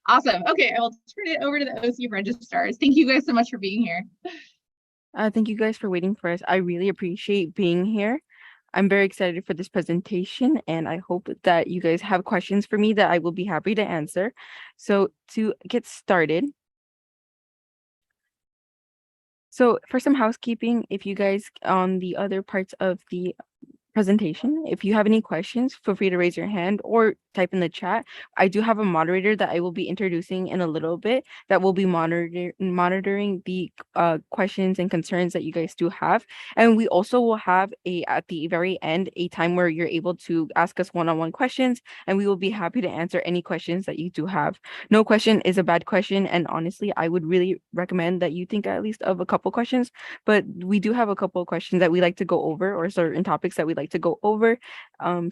Awesome. Okay, I will turn it over to the OC registrars. Thank you guys so much for being here. Thank you guys for waiting for us. I really appreciate being here. I'm very excited for this presentation, and I hope that you guys have questions for me that I will be happy to answer. So to get started, for some housekeeping, if you guys on the other parts of the presentation. If you have any questions, feel free to raise your hand or type in the chat. I do have a moderator that I will be introducing in a little bit that will be monitoring the questions and concerns that you guys do have. And we also will have at the very end a time where you're able to ask us one-on-one questions, and we will be happy to answer any questions that you do have. No question is a bad question, and honestly, I would really recommend that you think at least of a couple questions, but we do have a couple of questions that we like to go over or certain topics that we like to go over.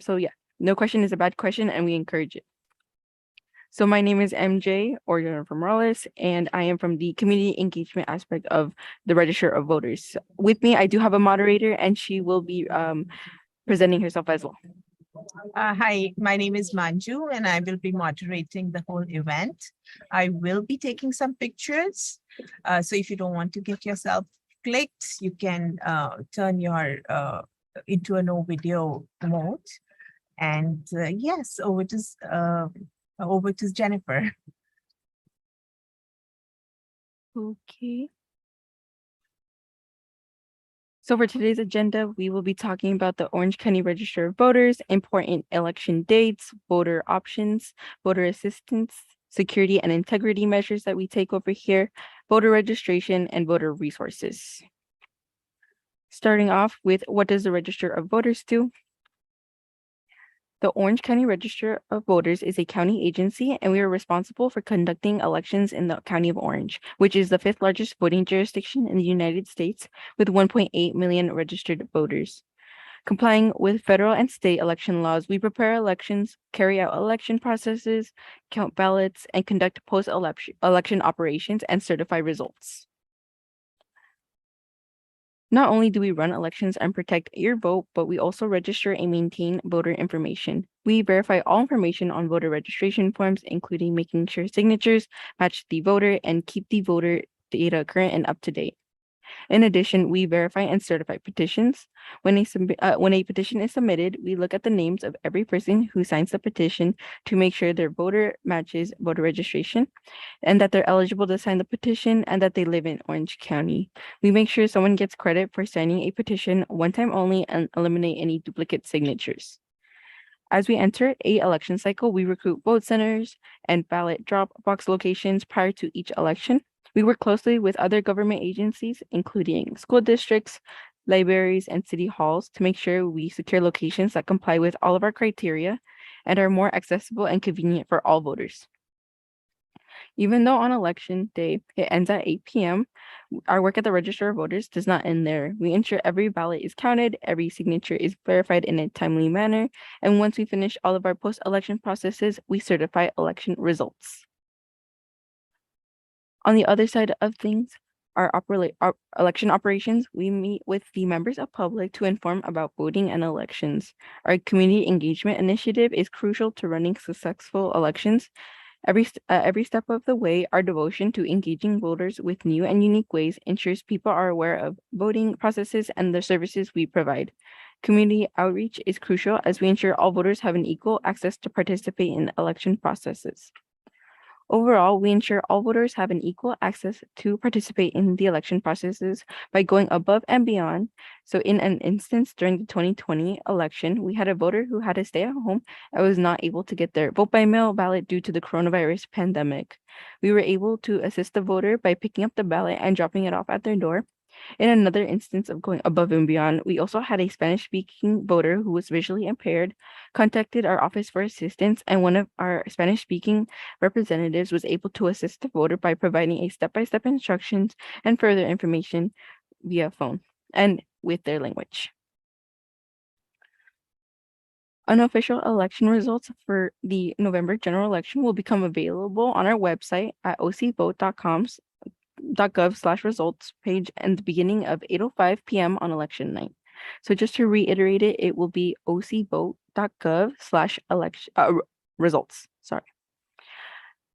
So yeah, no question is a bad question and we encourage it. So my name is MJ or Jennifer Morales, and I am from the community engagement aspect of the Registrar of Voters. With me, I do have a moderator and she will be presenting herself as well. Hi, my name is Manju and I will be moderating the whole event. I will be taking some pictures. So if you don't want to get yourself clicked, you can turn your into a no video mode. And yes, over to Jennifer. Okay. So for today's agenda, we will be talking about the Orange County Register of Voters, important election dates, voter options, voter assistance, security and integrity measures that we take over here, voter registration, and voter resources. Starting off with, what does the Register of Voters do? The Orange County Register of Voters is a county agency, and we are responsible for conducting elections in the County of Orange, which is the 5th largest voting jurisdiction in the United States with 1.8 million registered voters. Complying with federal and state election laws, we prepare elections, carry out election processes, count ballots, and conduct post-election operations and certify results. Not only do we run elections and protect your vote, but we also register and maintain voter information. We verify all information on voter registration forms, including making sure signatures match the voter and keep the voter data current and up to date. In addition, we verify and certify petitions. When a petition is submitted, we look at the names of every person who signs the petition to make sure their voter matches voter registration and that they're eligible to sign the petition and that they live in Orange County. We make sure someone gets credit for signing a petition one time only and eliminate any duplicate signatures. As we enter a election cycle, we recruit vote centers and ballot drop box locations prior to each election. We work closely with other government agencies, including school districts, libraries, and city halls to make sure we secure locations that comply with all of our criteria and are more accessible and convenient for all voters. Even though on election day it ends at 8 p.m., our work at the Register of Voters does not end there. We ensure every ballot is counted, every signature is verified in a timely manner, and once we finish all of our post-election processes, we certify election results. On the other side of things, our election operations, we meet with the members of public to inform about voting and elections. Our community engagement initiative is crucial to running successful elections. Every step of the way, our devotion to engaging voters with new and unique ways ensures people are aware of voting processes and the services we provide. Community outreach is crucial as we ensure all voters have an equal access to participate in election processes. Overall, we ensure all voters have an equal access to participate in the election processes by going above and beyond. So in an instance during the 2020 election, we had a voter who had to stay at home and was not able to get their vote by mail ballot due to the coronavirus pandemic. We were able to assist the voter by picking up the ballot and dropping it off at their door. In another instance of going above and beyond, we also had a Spanish-speaking voter who was visually impaired, contacted our office for assistance, and one of our Spanish-speaking representatives was able to assist the voter by providing a step-by-step instructions and further information via phone and with their language. Unofficial election results for the November general election will become available on our website at ocvote.gov/results page and the beginning of 8:05 p.m. on election night. So just to reiterate it, it will be ocvote.gov/election results. Sorry.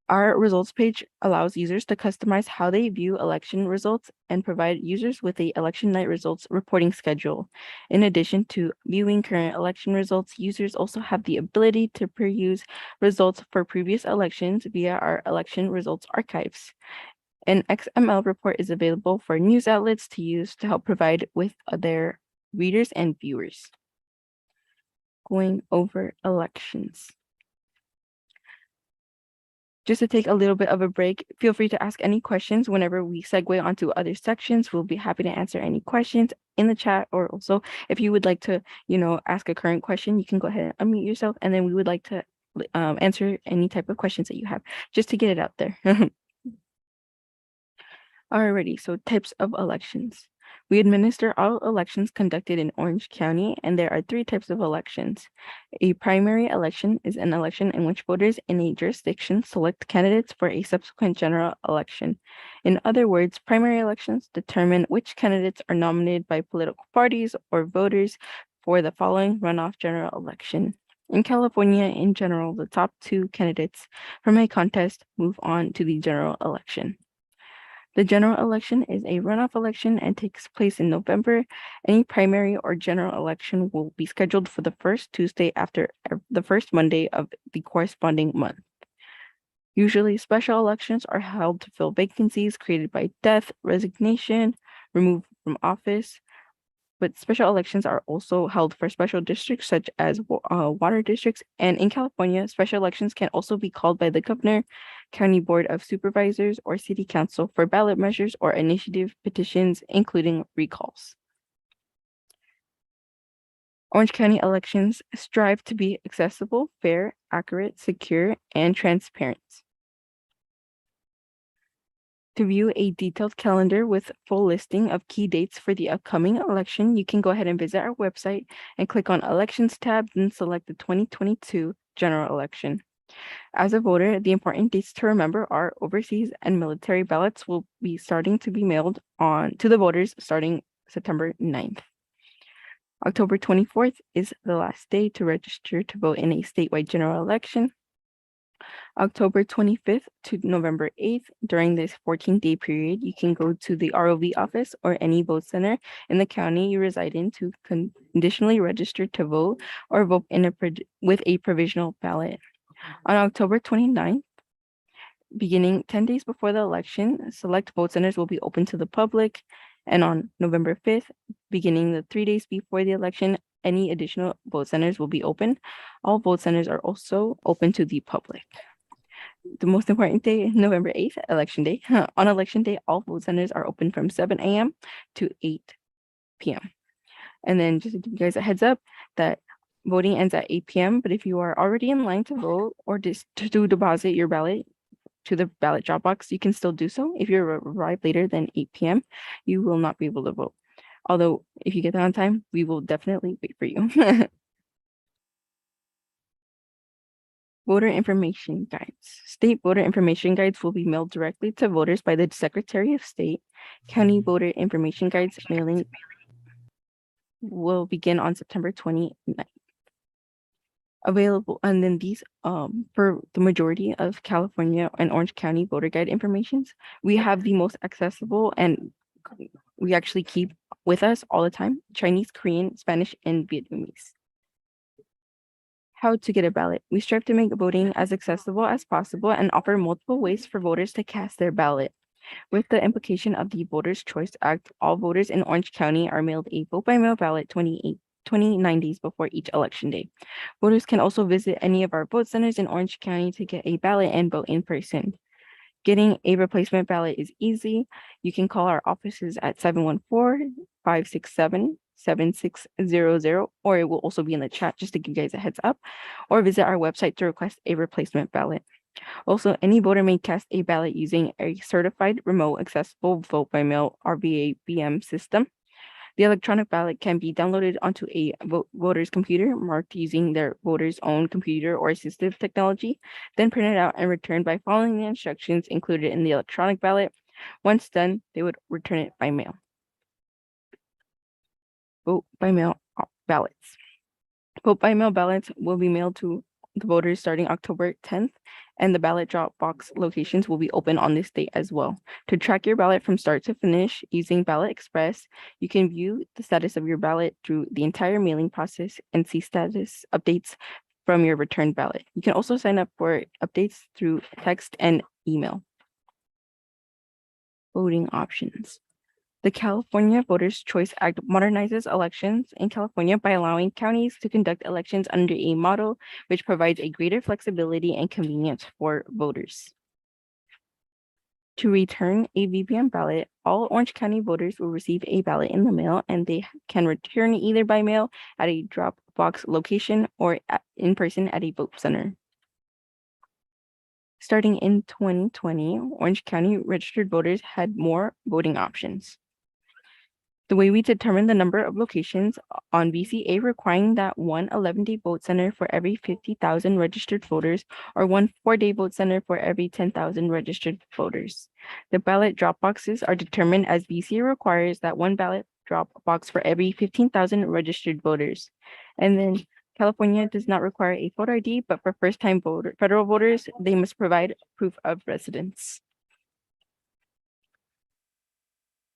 Our results page allows users to customize how they view election results and provide users with a election night results reporting schedule. In addition to viewing current election results, users also have the ability to peruse results for previous elections via our election results archives. An XML report is available for news outlets to use to help provide with their readers and viewers. Going over elections. Just to take a little bit of a break, feel free to ask any questions whenever we segue onto other sections. We'll be happy to answer any questions in the chat, or also if you would like to, ask a current question, you can go ahead and unmute yourself, and then we would like to answer any type of questions that you have, just to get it out there. Alrighty, so types of elections. We administer all elections conducted in Orange County, and there are 3 types of elections. A primary election is an election in which voters in a jurisdiction select candidates for a subsequent general election. In other words, primary elections determine which candidates are nominated by political parties or voters for the following runoff general election. In California, in general, the top 2 candidates from a contest move on to the general election. The general election is a runoff election and takes place in November. Any primary or general election will be scheduled for the first Tuesday after the first Monday of the corresponding month. Usually, special elections are held to fill vacancies created by death, resignation, removal from office, but special elections are also held for special districts such as water districts. And in California, special elections can also be called by the governor, county board of supervisors, or city council for ballot measures or initiative petitions, including recalls. Orange County elections strive to be accessible, fair, accurate, secure, and transparent. To view a detailed calendar with full listing of key dates for the upcoming election, you can go ahead and visit our website and click on Elections tab, then select the 2022 general election. As a voter, the important dates to remember are overseas and military ballots will be starting to be mailed on to the voters starting September 9th. October 24th is the last day to register to vote in a statewide general election. October 25th to November 8th, during this 14-day period, you can go to the ROV office or any vote center in the county you reside in to conditionally register to vote or vote with a provisional ballot. On October 29th, beginning 10 days before the election, select vote centers will be open to the public. And on November 5th, beginning the 3 days before the election, any additional vote centers will be open. All vote centers are also open to the public. The most important day, November 8th, election day. On election day, all vote centers are open from 7 a.m. to 8 p.m. And then just to give you guys a heads up that voting ends at 8 p.m. But if you are already in line to vote or just to deposit your ballot to the ballot drop box, you can still do so. If you arrive later than 8 p.m., you will not be able to vote. Although if you get there on time, we will definitely wait for you. Voter information guides. State voter information guides will be mailed directly to voters by the Secretary of State. County voter information guides mailing will begin on September 29th. Available, and then these for the majority of California and Orange County voter guide informations, we have the most accessible and we actually keep with us all the time: Chinese, Korean, Spanish, and Vietnamese. How to get a ballot. We strive to make voting as accessible as possible and offer multiple ways for voters to cast their ballot. With the implication of the Voters' Choice Act, all voters in Orange County are mailed a vote-by-mail ballot 29 days before each election day. Voters can also visit any of our vote centers in Orange County to get a ballot and vote in person. Getting a replacement ballot is easy. You can call our offices at 714-567-7600, or it will also be in the chat just to give you guys a heads up, or visit our website to request a replacement ballot. Also, any voter may cast a ballot using a certified remote accessible vote by mail RVA-BM system. The electronic ballot can be downloaded onto a voter's computer marked using their voter's own computer or assistive technology, then printed out and returned by following the instructions included in the electronic ballot. Once done, they would return it by mail. Vote by mail ballots. Vote by mail ballots will be mailed to the voters starting October 10th, and the ballot drop box locations will be open on this date as well. To track your ballot from start to finish using Ballot Express, you can view the status of your ballot through the entire mailing process and see status updates from your returned ballot. You can also sign up for updates through text and email. Voting options. The California Voters' Choice Act modernizes elections in California by allowing counties to conduct elections under a model which provides a greater flexibility and convenience for voters. To return a VPM ballot, all Orange County voters will receive a ballot in the mail, and they can return either by mail at a drop box location or in person at a vote center. Starting in 2020, Orange County registered voters had more voting options. The way we determine the number of locations on VCA requiring that one 11-day vote center for every 50,000 registered voters or one 4-day vote center for every 10,000 registered voters. The ballot drop boxes are determined as VCA requires that one ballot drop box for every 15,000 registered voters. And then California does not require a photo ID, but for first-time federal voters, they must provide proof of residence.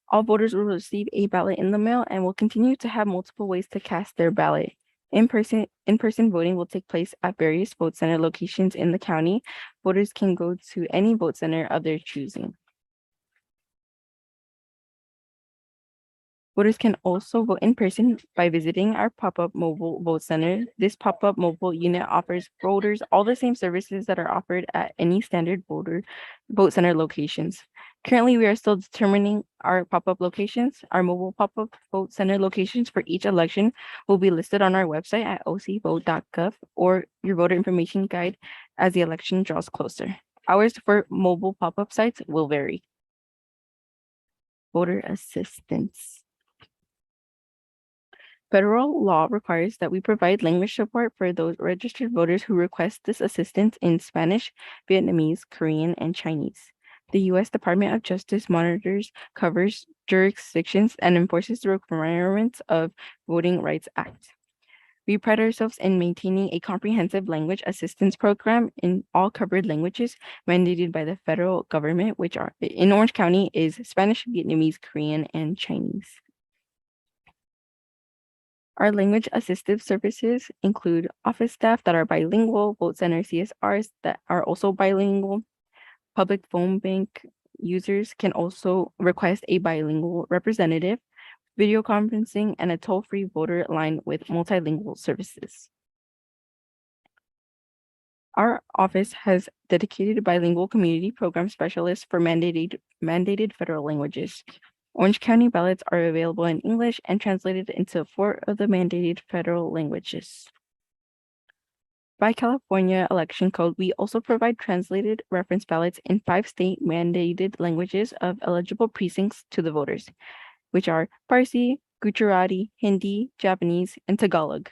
All voters will receive a ballot in the mail and will continue to have multiple ways to cast their ballot. In-person voting will take place at various vote center locations in the county. Voters can go to any vote center of their choosing. Voters can also vote in person by visiting our pop-up mobile vote center. This pop-up mobile unit offers voters all the same services that are offered at any standard vote center locations. Currently, we are still determining our pop-up locations. Our mobile pop-up vote center locations for each election will be listed on our website at ocvote.gov or your voter information guide as the election draws closer. Hours for mobile pop-up sites will vary. Voter assistance. Federal law requires that we provide language support for those registered voters who request this assistance in Spanish, Vietnamese, Korean, and Chinese. The U.S. Department of Justice monitors, covers jurisdictions, and enforces the requirements of Voting Rights Act. We pride ourselves in maintaining a comprehensive language assistance program in all covered languages mandated by the federal government, which are in Orange County is Spanish, Vietnamese, Korean, and Chinese. Our language assistive services include office staff that are bilingual, vote center CSRs that are also bilingual. Public phone bank users can also request a bilingual representative, video conferencing, and a toll-free voter line with multilingual services. Our office has dedicated bilingual community program specialists for mandated federal languages. Orange County ballots are available in English and translated into 4 of the mandated federal languages. By California Election Code, we also provide translated reference ballots in 5 state mandated languages of eligible precincts to the voters, which are Farsi, Gujarati, Hindi, Japanese, and Tagalog.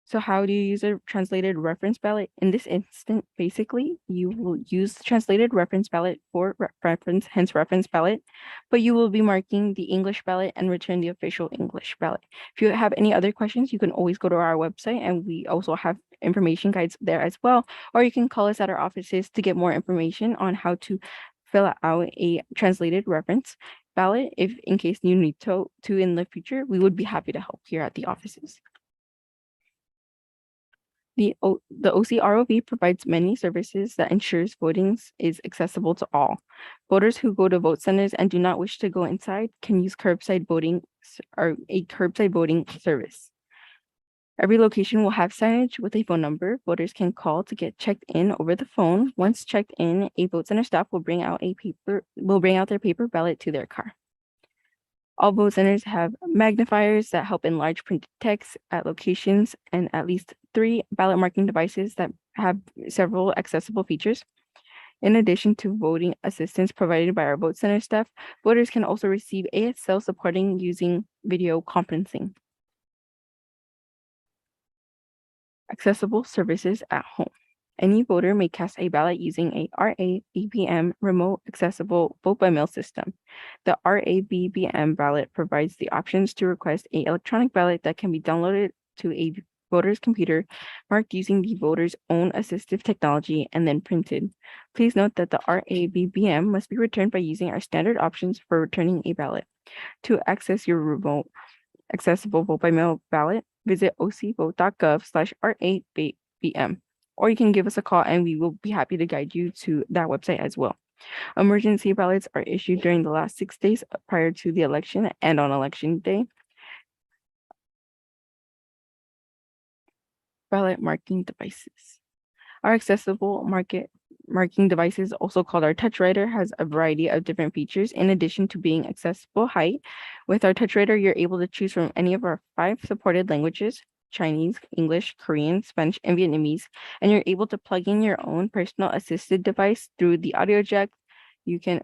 So how do you use a translated reference ballot? In this instant, basically, you will use the translated reference ballot for reference, hence reference ballot, but you will be marking the English ballot and return the official English ballot. If you have any other questions, you can always go to our website, and we also have information guides there as well, or you can call us at our offices to get more information on how to fill out a translated reference ballot. If in case you need to in the future, we would be happy to help here at the offices. The OCROV provides many services that ensures voting is accessible to all. Voters who go to vote centers and do not wish to go inside can use curbside voting or a curbside voting service. Every location will have signage with a phone number. Voters can call to get checked in over the phone. Once checked in, a vote center staff will bring out their paper ballot to their car. All vote centers have magnifiers that help enlarge printed text at locations and at least 3 ballot marking devices that have several accessible features. In addition to voting assistance provided by our vote center staff, voters can also receive ASL supporting using video conferencing. Accessible services at home. Any voter may cast a ballot using a RA-BBM remote accessible vote by mail system. The RA-BBM ballot provides the options to request an electronic ballot that can be downloaded to a voter's computer, marked using the voter's own assistive technology, and then printed. Please note that the RAVBM must be returned by using our standard options for returning a ballot. To access your remote accessible vote by mail ballot, visit ocvote.gov/R8BM, or you can give us a call and we will be happy to guide you to that website as well. Emergency ballots are issued during the last 6 days prior to the election and on election day. Ballot marking devices. Our accessible marking devices, also called our touch writer, has a variety of different features in addition to being accessible height. With our touch writer, you're able to choose from any of our 5 supported languages: Chinese, English, Korean, Spanish, and Vietnamese, and you're able to plug in your own personal assisted device through the audio jack. You can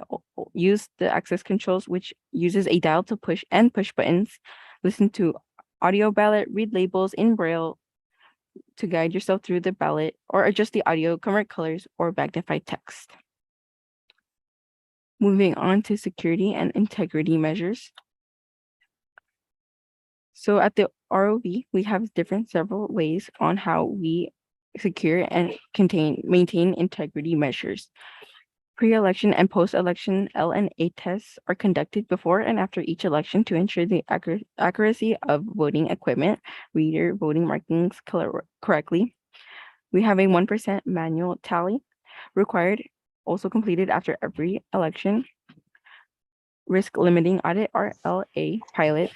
use the access controls, which uses a dial to push buttons, listen to audio ballot, read labels in Braille to guide yourself through the ballot, or adjust the audio, convert colors, or magnify text. Moving on to security and integrity measures. So at the ROV, we have several ways on how we secure and maintain integrity measures. Pre-election and post-election L&A tests are conducted before and after each election to ensure the accuracy of voting equipment, reader voting markings correctly. We have a 1% manual tally required, also completed after every election. Risk limiting audit, RLA pilot,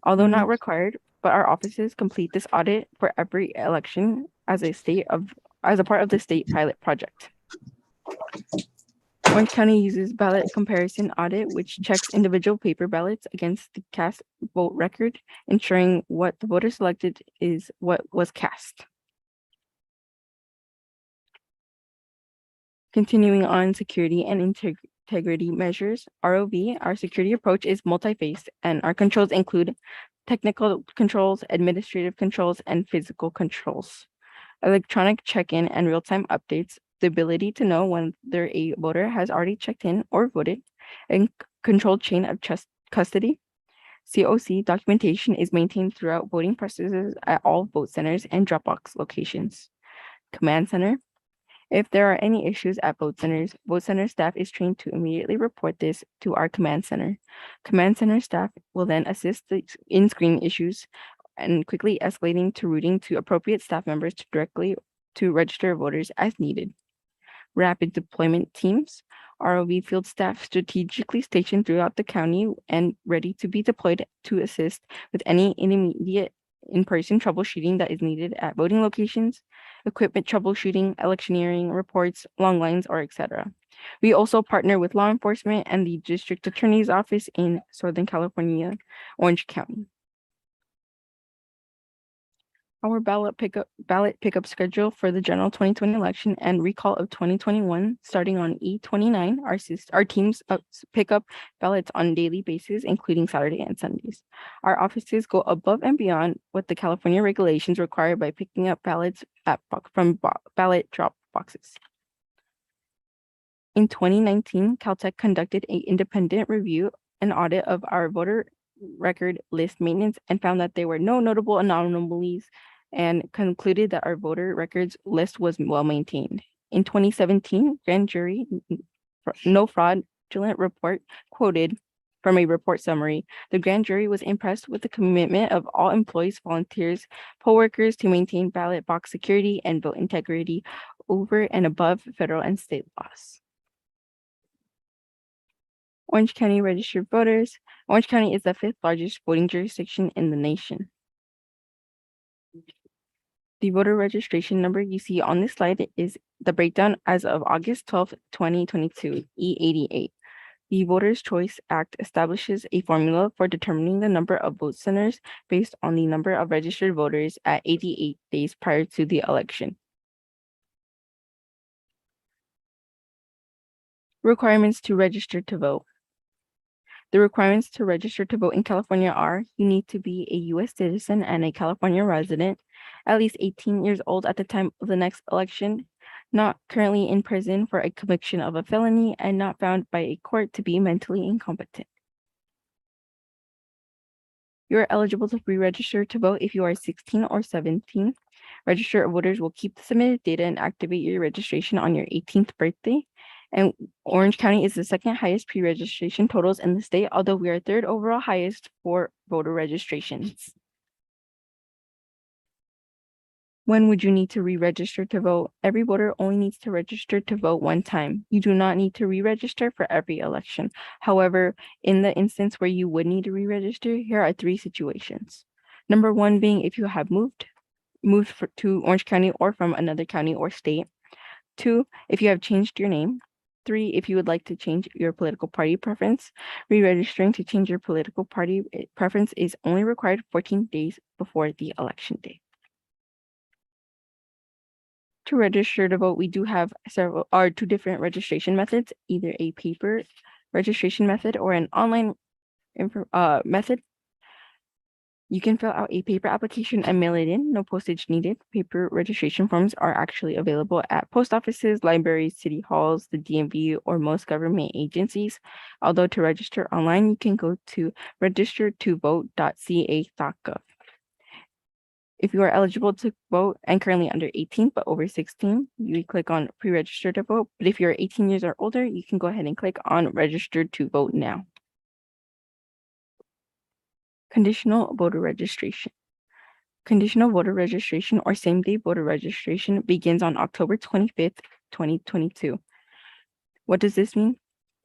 although not required, but our offices complete this audit for every election as a part of the state pilot project. Orange County uses ballot comparison audit, which checks individual paper ballots against the cast vote record, ensuring what the voter selected is what was cast. Continuing on security and integrity measures, ROV, our security approach is multi-phased, and our controls include technical controls, administrative controls, and physical controls. Electronic check-in and real-time updates, the ability to know whether a voter has already checked in or voted, and controlled chain of custody. COC documentation is maintained throughout voting processes at all vote centers and drop-box locations. Command center. If there are any issues at vote center staff is trained to immediately report this to our command center. Command center staff will then assist in screening issues and quickly escalating to routing to appropriate staff members directly to register voters as needed. Rapid deployment teams, ROV field staff strategically stationed throughout the county and ready to be deployed to assist with any immediate in-person troubleshooting that is needed at voting locations, equipment troubleshooting, electioneering reports, long lines, or etc. We also partner with law enforcement and the district attorney's office in Southern California, Orange County. Our ballot pickup schedule for the general 2020 election and recall of 2021, starting on E29, our teams pick up ballots on a daily basis, including Saturday and Sundays. Our offices go above and beyond what the California regulations require by picking up ballots from ballot drop boxes. In 2019, Caltech conducted an independent review and audit of our voter record list maintenance and found that there were no notable anomalies and concluded that our voter records list was well maintained. In 2017, grand jury no fraudulent report quoted from a report summary. The grand jury was impressed with the commitment of all employees, volunteers, poll workers to maintain ballot box security and vote integrity over and above federal and state laws. Orange County registered voters. Orange County is the 5th largest voting jurisdiction in the nation. The voter registration number you see on this slide is the breakdown as of August 12, 2022, E88. The Voters' Choice Act establishes a formula for determining the number of vote centers based on the number of registered voters at 88 days prior to the election. Requirements to register to vote. The requirements to register to vote in California are: you need to be a U.S. citizen and a California resident, at least 18 years old at the time of the next election, not currently in prison for a conviction of a felony, and not found by a court to be mentally incompetent. You are eligible to pre-register to vote if you are 16 or 17. Registrar of Voters will keep the submitted data and activate your registration on your 18th birthday. And Orange County is the second highest pre-registration totals in the state, although we are third overall highest for voter registrations. When would you need to re-register to vote? Every voter only needs to register to vote one time. You do not need to re-register for every election. However, in the instance where you would need to re-register, here are 3 situations. Number 1 being if you have moved to Orange County or from another county or state. 2, if you have changed your name. 3, if you would like to change your political party preference. Re-registering to change your political party preference is only required 14 days before the election day. To register to vote, we do have 2 different registration methods, either a paper registration method or an online method. You can fill out a paper application and mail it in, no postage needed. Paper registration forms are actually available at post offices, libraries, city halls, the DMV, or most government agencies. Although to register online, you can go to registertovote.ca.gov. If you are eligible to vote and currently under 18 but over 16, you click on pre-register to vote. But if you're 18 years or older, you can go ahead and click on register to vote now. Conditional voter registration. Conditional voter registration or same-day voter registration begins on October 25th, 2022. What does this mean?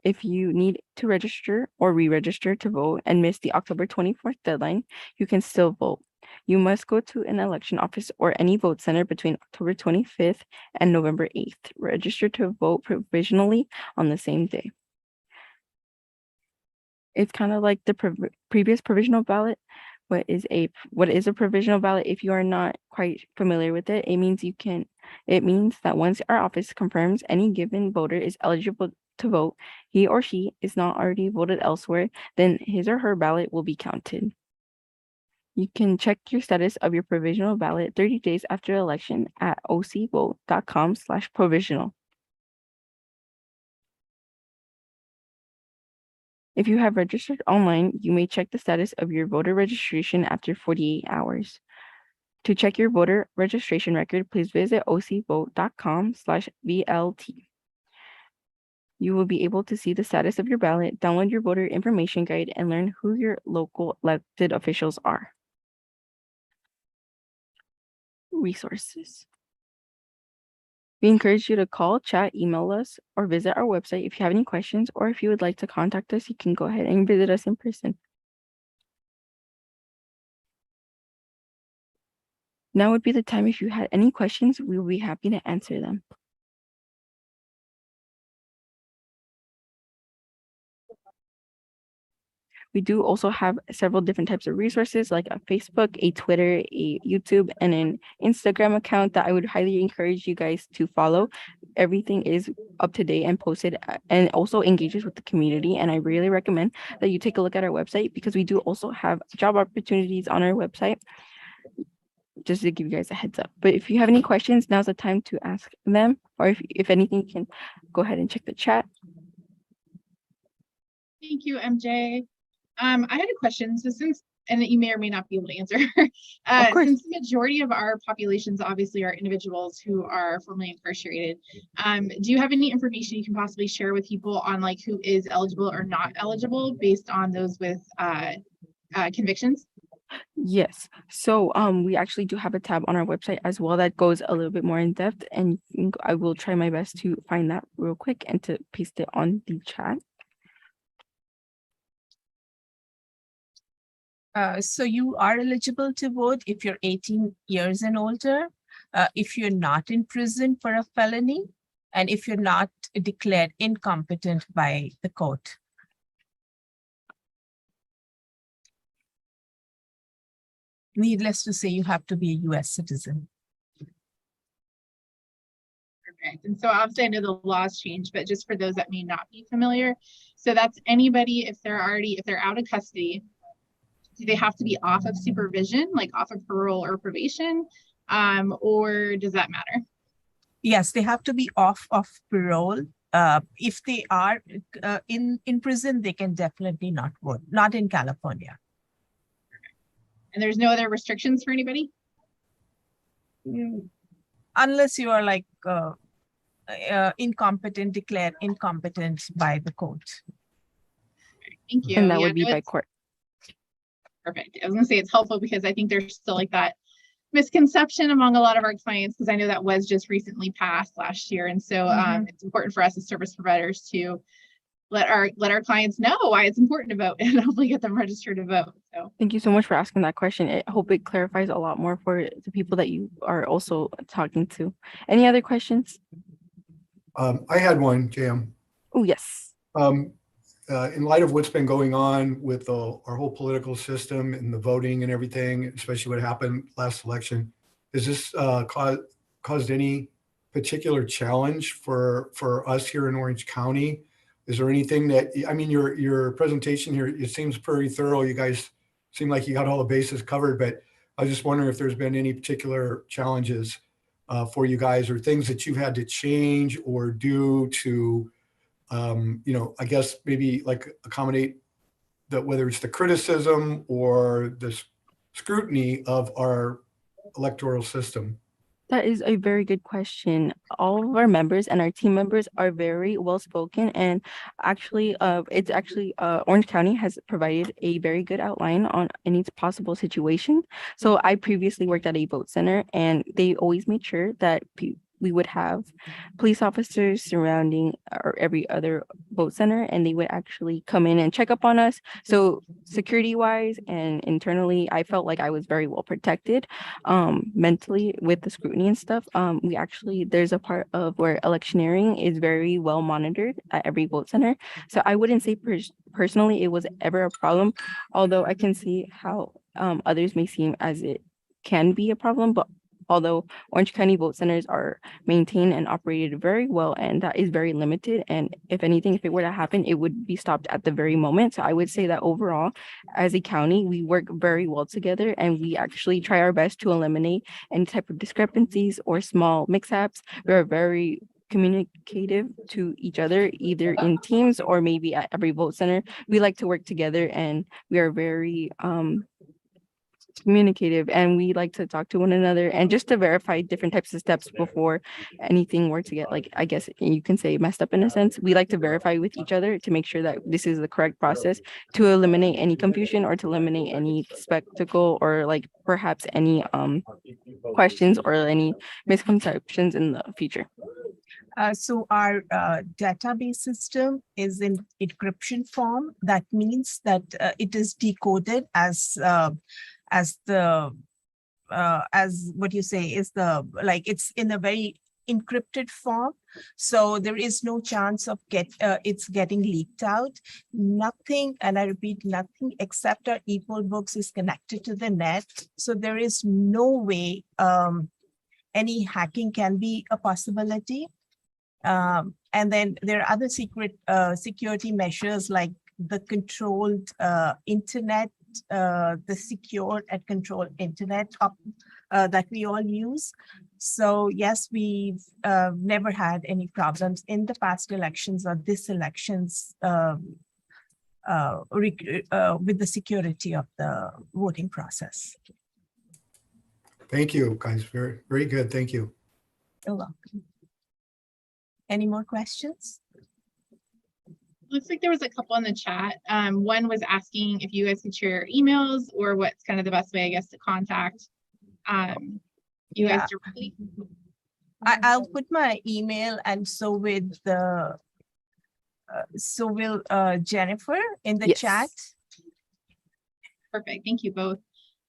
If you need to register or re-register to vote and miss the October 24th deadline, you can still vote. You must go to an election office or any vote center between October 25th and November 8th. Register to vote provisionally on the same day. It's kind of like the previous provisional ballot. What is a provisional ballot? If you are not quite familiar with it, it means that once our office confirms any given voter is eligible to vote, he or she is not already voted elsewhere, then his or her ballot will be counted. You can check your status of your provisional ballot 30 days after the election at ocvote.com/provisional. If you have registered online, you may check the status of your voter registration after 48 hours. To check your voter registration record, please visit ocvote.com/VLT. You will be able to see the status of your ballot, download your voter information guide, and learn who your local elected officials are. Resources. We encourage you to call, chat, email us, or visit our website if you have any questions, or if you would like to contact us, you can go ahead and visit us in person. Now would be the time if you had any questions, we will be happy to answer them. We do also have several different types of resources like a Facebook, a Twitter, a YouTube, and an Instagram account that I would highly encourage you guys to follow. Everything is up to date and posted and also engages with the community. And I really recommend that you take a look at our website because we do also have job opportunities on our website, just to give you guys a heads up. But if you have any questions, now's the time to ask them. Or if anything, you can go ahead and check the chat. Thank you, MJ. I had a question. So and that you may or may not be able to answer. Since the majority of our populations obviously are individuals who are formerly incarcerated, do you have any information you can possibly share with people on like who is eligible or not eligible based on those with convictions? Yes. So we actually do have a tab on our website as well that goes a little bit more in depth, and I will try my best to find that real quick and to paste it on the chat. So you are eligible to vote if you're 18 years and older, if you're not in prison for a felony, and if you're not declared incompetent by the court. Needless to say, you have to be a US citizen. Perfect. And so obviously I know the laws change, but just for those that may not be familiar, so that's anybody if they're out of custody, do they have to be off of supervision, like off of parole or probation, or does that matter? Yes, they have to be off of parole. If they are in prison, they can definitely not vote, not in California. And there's no other restrictions for anybody? Unless you are like incompetent, declared incompetent by the court. Thank you. And that Yeah, would be no, by it's court. perfect. I was gonna say it's helpful because I think there's still like that misconception among a lot of our clients, because I know that was just recently passed last year. And so it's important for us as service providers to let our clients know why it's important to vote and hopefully get them registered to vote. So Thank you so much for asking that question. I hope it clarifies a lot more for the people that you are also talking to. Any other questions? I had one, Jam. Oh, yes. In light of what's been going on with our whole political system and the voting and everything, especially what happened last election, has this caused any particular challenge for us here in Orange County? Is there anything that, I mean, your presentation here, it seems pretty thorough. You guys seem like you got all the bases covered, but I was just wondering if there's been any particular challenges for you guys, or things that you've had to change or do to I guess maybe like accommodate that, whether it's the criticism or the scrutiny of our electoral system. That is a very good question. All of our members and our team members are very well spoken, and actually, Orange County has provided a very good outline on any possible situation. So I previously worked at a vote center, and they always made sure that we would have police officers surrounding every other vote center, and they would actually come in and check up on us. So security wise and internally, I felt like I was very well protected mentally with the scrutiny and stuff. There's a part of where electioneering is very well monitored at every vote center. So I wouldn't say personally it was ever a problem, although I can see how others may seem as it can be a problem. But although Orange County vote centers are maintained and operated very well, and that is very limited. And if anything, if it were to happen, it would be stopped at the very moment. So I would say that overall, as a county, we work very well together, and we actually try our best to eliminate any type of discrepancies or small mix-ups. We are very communicative to each other, either in teams or maybe at every vote center. We like to work together, and we are very communicative, and we like to talk to one another and just to verify different types of steps before anything were to get, like, I guess you can say, messed up in a sense. We like to verify with each other to make sure that this is the correct process, to eliminate any confusion or to eliminate any spectacle or like perhaps any questions or any misconceptions in the future. So our database system is in encryption form. That means that it is decoded as what you say is it's in a very encrypted form. So there is no chance of it's getting leaked out. Nothing, and I repeat, nothing except our e-poll books is connected to the net. So there is no way any hacking can be a possibility. And then there are other security measures like the controlled internet, the secure and controlled internet that we all use. So yes, we've never had any problems in the past elections or this elections with the security of the voting process. Thank you, guys. Very, very good. Thank you. You're welcome. Any more questions? Looks like there was a couple in the chat. One was asking if you guys could share your emails or what's kind of the best way, I guess, to contact you guys directly. I'll put my email, and so with the so will Jennifer in the chat. Perfect. Thank you both.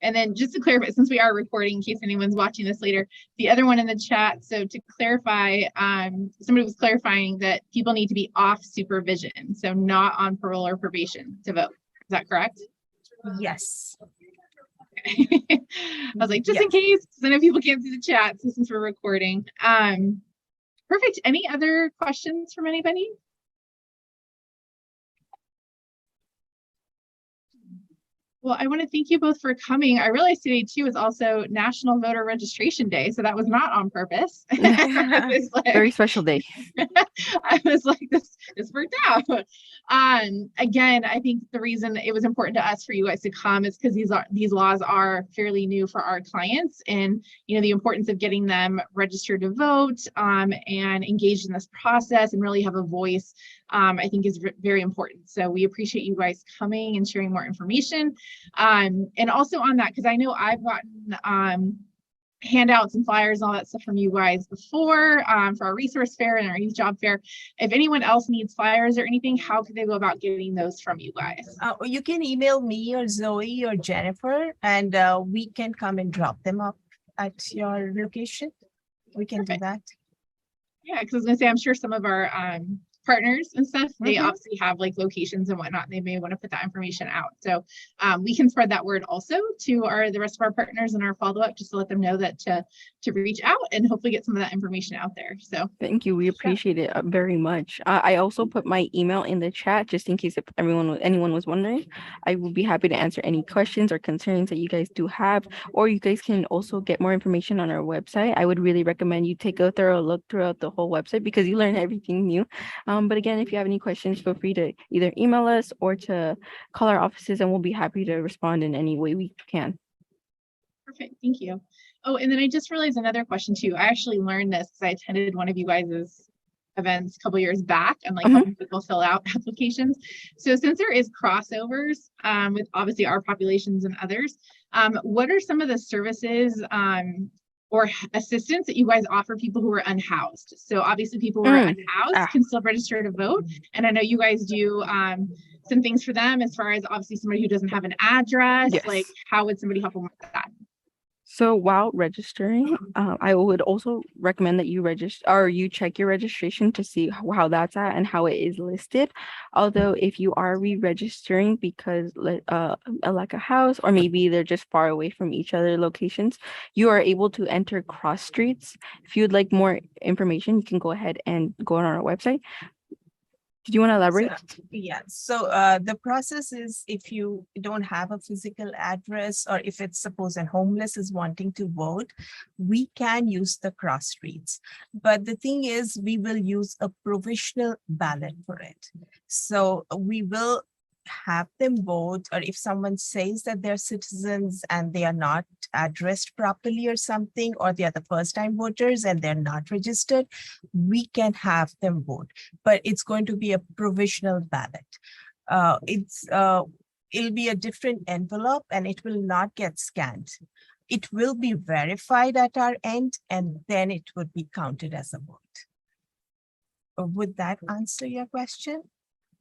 And then just to clarify, since we are recording, in case anyone's watching this later, the other one in the chat. So to clarify, somebody was clarifying that people need to be off supervision, so not on parole or probation to vote. Is that correct? Yes. Okay. I was like, just in case, because I know people can't see the chat, so since we're recording. Perfect. Any other questions from anybody? Well, I want to thank you both for coming. I realized today too is also National Voter Registration Day, so that was not on purpose. I was like, Very special day. I was like, this worked out. Again, I think the reason it was important to us for you guys to come is because these laws are fairly new for our clients, and the importance of getting them registered to vote and engaged in this process and really have a voice. I think is very important. So we appreciate you guys coming and sharing more information. And also on that, because I know I've gotten handouts and flyers and all that stuff from you guys before for our resource fair and our youth job fair. If anyone else needs flyers or anything, how can they go about getting those from you guys? You can email me or Zoe or Jennifer, and we can come and drop them up at your location. We can do that. Yeah, because I was gonna say, I'm sure some of our partners and stuff, they obviously have like locations and whatnot, and they may want to put that information out. So we can spread that word also to the rest of our partners in our follow-up, just to let them know that to reach out and hopefully get some of that information out there. So thank you. We appreciate it very much. I also put my email in the chat just in case if anyone was wondering. I will be happy to answer any questions or concerns that you guys do have, or you guys can also get more information on our website. I would really recommend you take a thorough look throughout the whole website because you learn everything new. But again, if you have any questions, feel free to either email us or to call our offices, and we'll be happy to respond in any way we can. Perfect. Thank you. Oh, and then I just realized another question too. I actually learned this because I attended one of you guys' events a couple years back and like helping people fill out applications. So since there is crossovers with obviously our populations and others, what are some of the services or assistance that you guys offer people who are unhoused? So obviously people who are unhoused can still register to vote. And I know you guys do some things for them as far as obviously somebody who doesn't have an address. Yes. Like how would somebody help them with that? So while registering, I would also recommend that you register or you check your registration to see how that's at and how it is listed. Although if you are re-registering because like a house or maybe they're just far away from each other locations, you are able to enter cross streets. If you'd like more information, you can go ahead and go on our website. Did you want to elaborate? So the process is if you don't have a physical address or if it's suppose a homeless is wanting to vote, we can use the cross streets. But the thing is we will use a provisional ballot for it. So we will have them vote, or if someone says that they're citizens and they are not addressed properly or something, or they are the first time voters and they're not registered, we can have them vote, but it's going to be a provisional ballot. It'll be a different envelope and it will not get scanned. It will be verified at our end and then it would be counted as a vote. Would that answer your question?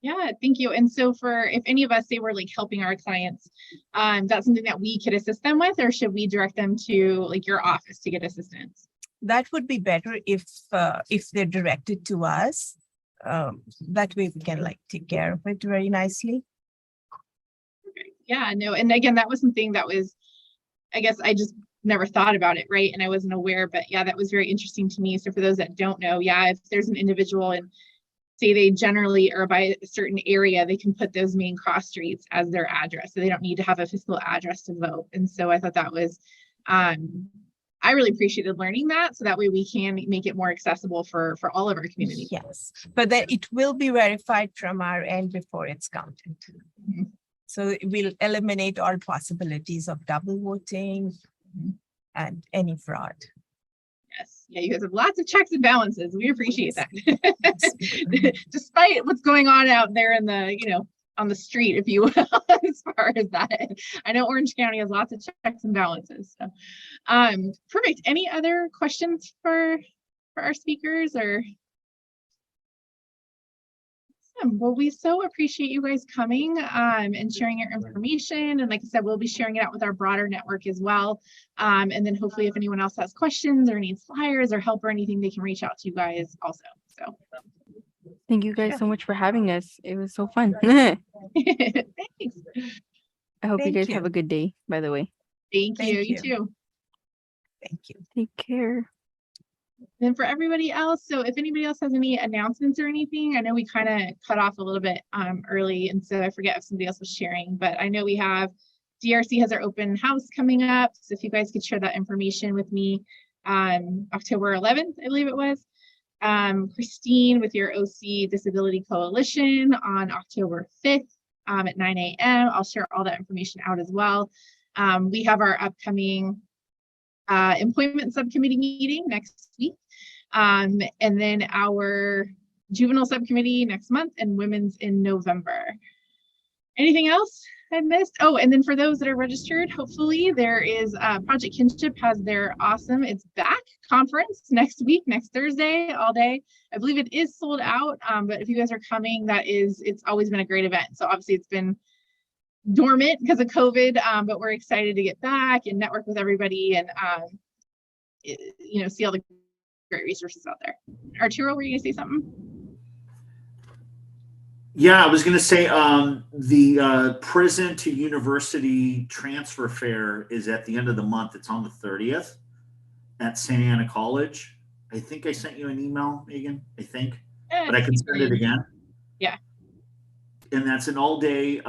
Yeah, thank you. And so for if any of us say we're like helping our clients, that's something that we could assist them with, or should we direct them to like your office to get assistance? That would be better if they're directed to us. That way we can like take care of it very nicely. Okay. Yeah, no, and again, that was something that was, I guess I just never thought about it, right? And I wasn't aware, but yeah, that was very interesting to me. So for those that don't know, yeah, if there's an individual and say they generally are by a certain area, they can put those main cross streets as their address. So they don't need to have a physical address to vote. And so I thought that was, I really appreciated learning that. So that way we can make it more accessible for all of our community. Yes, but then it will be verified from our end before it's counted. So we'll eliminate all possibilities of double voting and any fraud. Yes. Yeah, you guys have lots of checks and balances. We appreciate that. Despite what's going on out there in the, on the street, if you will, as far as that. I know Orange County has lots of checks and balances. So perfect. Any other questions for our speakers or? Well, we so appreciate you guys coming and sharing your information. And like I said, we'll be sharing it out with our broader network as well. And then hopefully if anyone else has questions or needs flyers or help or anything, they can reach out to you guys also. So thank you guys so much for having us. It was so fun. Thanks. I hope you guys have a good day, by the way. Thank you. You too. Thank you. Take care. And for everybody else, so if anybody else has any announcements or anything, I know we kind of cut off a little bit early, and so I forget if somebody else was sharing, but I know we have DRC has our open house coming up. So if you guys could share that information with me, October 11th, I believe it was. Christine with your OC Disability Coalition on October 5th at 9 a.m. I'll share all that information out as well. We have our upcoming employment subcommittee meeting next week. And then our juvenile subcommittee next month and women's in November. Anything else I missed? Oh, and then for those that are registered, hopefully there is Project Kinship has their awesome It's Back conference next week, next Thursday, all day. I believe it is sold out, but if you guys are coming, it's always been a great event. So obviously it's been dormant because of COVID, but we're excited to get back and network with everybody and see all the great resources out there. Arturo, were you gonna say something? Yeah, I was going to say the prison to university transfer fair is at the end of the month. It's on the 30th at Santa Ana College. I think I sent you an email, Megan, I think, but I can send it again. Yeah. And that's an all-day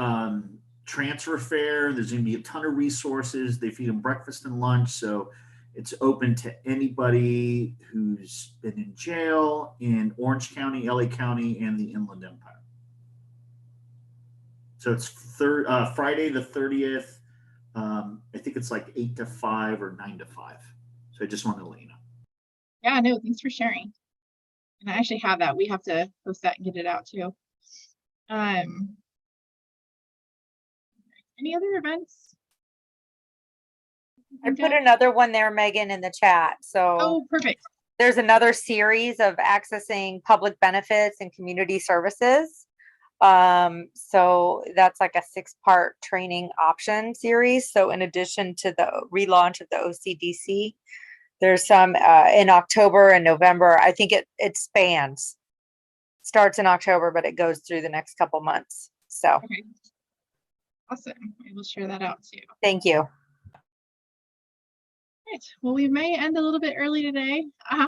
transfer fair. There's going to be a ton of resources. They feed them breakfast and lunch. So it's open to anybody who's been in jail in Orange County, LA County, and the Inland Empire. So it's Friday the 30th. I think it's like 8 to 5 or 9 to 5. So I just wanted to let you know. Yeah, no, thanks for sharing. And I actually have that. We have to post that and get it out too. Any other events? I put another one there, Megan, in the chat. So oh, perfect. There's another series of accessing public benefits and community services. So that's like a 6-part training option series. So in addition to the relaunch of the OCDC, there's some in October and November. I think it starts in October, but it goes through the next couple months. So okay. Awesome. I will share that out too. Thank you. Right. Well, we may end a little bit early today.